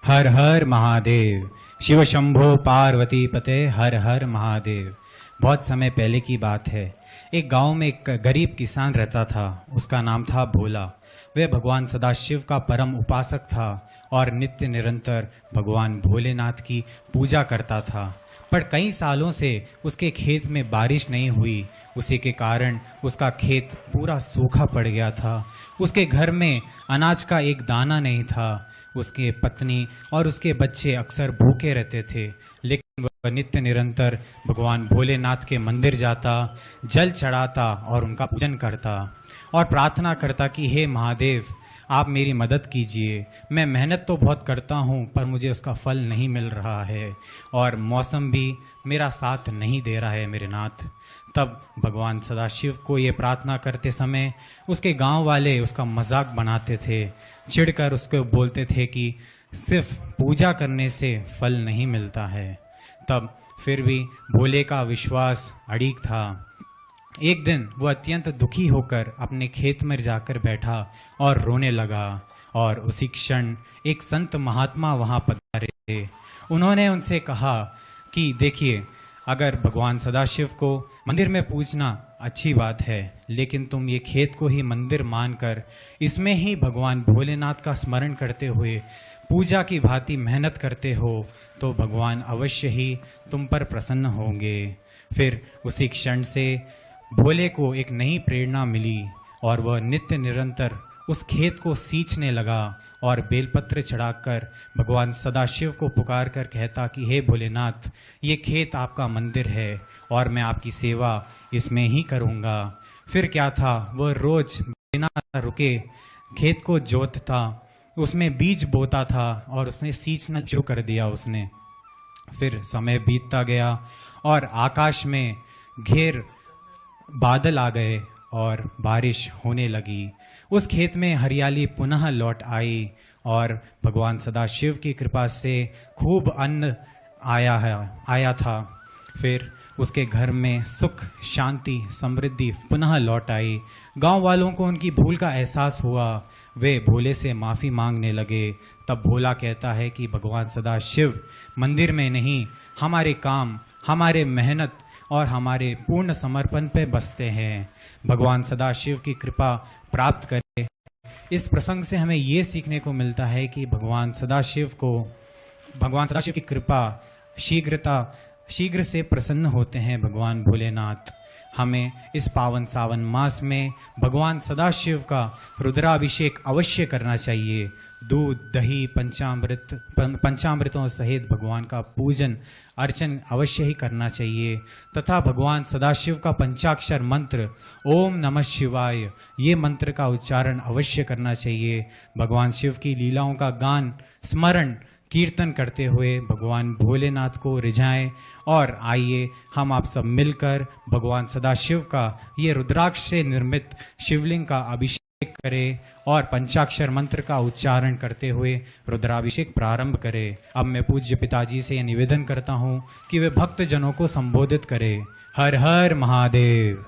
हर हर महादेव। शिव शंभो पार्वती पते, हर हर महादेव। बहुत समय पहले की बात है। एक गांव में एक गरीब किसान रहता था। उसका नाम था भोला। वह भगवान सदाशिव का परम उपासक था और नित्य निरंतर भगवान भोलेनाथ की पूजा करता था। पर कई सालों से उसके खेत में बारिश नहीं हुई। उसी के कारण उसका खेत पूरा सूखा पड़ गया था। उसके घर में अनाज का एक दाना नहीं था। उसके पत्नी और उसके बच्चे अक्सर भूखे रहते थे, लेकिन वह नित्य निरंतर भगवान भोलेनाथ के मंदिर जाता, जल चढ़ाता और उनका पूजन करता और प्रार्थना करता कि हे महादेव, आप मेरी मदद कीजिए। मैं मेहनत तो बहुत करता हूँ पर मुझे उसका फल नहीं मिल रहा है और मौसम भी मेरा साथ नहीं दे रहा है मेरे नाथ। तब भगवान सदाशिव को ये प्रार्थना करते समय उसके गांव वाले उसका मजाक बनाते थे, चिढ़कर उसको बोलते थे कि सिर्फ पूजा करने से फल नहीं मिलता है। तब फिर भी भोले का विश्वास अड़िग था। एक दिन वो अत्यंत दुखी होकर अपने खेत में जाकर बैठा और रोने लगा और उसी क्षण एक संत महात्मा वहां पधारे थे। उन्होंने उनसे कहा कि देखिए, अगर भगवान सदाशिव को मंदिर में पूजना अच्छी बात है, लेकिन तुम ये खेत को ही मंदिर मानकर इसमें ही भगवान भोलेनाथ का स्मरण करते हुए पूजा की भांति मेहनत करते हो तो भगवान अवश्य ही तुम पर प्रसन्न होंगे। फिर उसी क्षण से भोले को एक नई प्रेरणा मिली और वह नित्य निरंतर उस खेत को सींचने लगा और बेलपत्र चढ़ाकर भगवान सदाशिव को पुकार कर कहता कि हे भोलेनाथ, ये खेत आपका मंदिर है और मैं आपकी सेवा इसमें ही करूँगा। फिर क्या था, वह रोज बिना रुके खेत को जोतता, उसमें बीज बोता था और उसने सींचना शुरू कर दिया उसने। फिर समय बीतता गया और आकाश में घेर बादल आ गए और बारिश होने लगी। उस खेत में हरियाली पुनः लौट आई और भगवान सदाशिव की कृपा से खूब अन्न आया था। फिर उसके घर में सुख, शांति, समृद्धि पुनः लौट आई। गांव वालों को उनकी भूल का एहसास हुआ। वे भोले से माफ़ी मांगने लगे। तब भोला कहता है कि भगवान सदाशिव मंदिर में नहीं, हमारे काम, हमारे मेहनत और हमारे पूर्ण समर्पण पे बसते हैं। भगवान सदाशिव की कृपा प्राप्त करें। इस प्रसंग से हमें ये सीखने को मिलता है कि भगवान सदाशिव की कृपा शीघ्र से प्रसन्न होते हैं भगवान भोलेनाथ। हमें इस पावन सावन मास में भगवान सदाशिव का रुद्राभिषेक अवश्य करना चाहिए। दूध, दही, पंचामृतों सहित भगवान का पूजन अर्चन अवश्य ही करना चाहिए तथा भगवान सदाशिव का पंचाक्षर मंत्र ओम नमः शिवाय, ये मंत्र का उच्चारण अवश्य करना चाहिए। भगवान शिव की लीलाओं का गान, स्मरण, कीर्तन करते हुए भगवान भोलेनाथ को रिझाएं और आइए हम आप सब मिलकर भगवान सदाशिव का ये रुद्राक्ष से निर्मित शिवलिंग का अभिषेक करें और पंचाक्षर मंत्र का उच्चारण करते हुए रुद्राभिषेक प्रारंभ करें। अब मैं पूज्य पिताजी से यह निवेदन करता हूँ कि वे भक्तजनों को संबोधित करें। हर हर महादेव।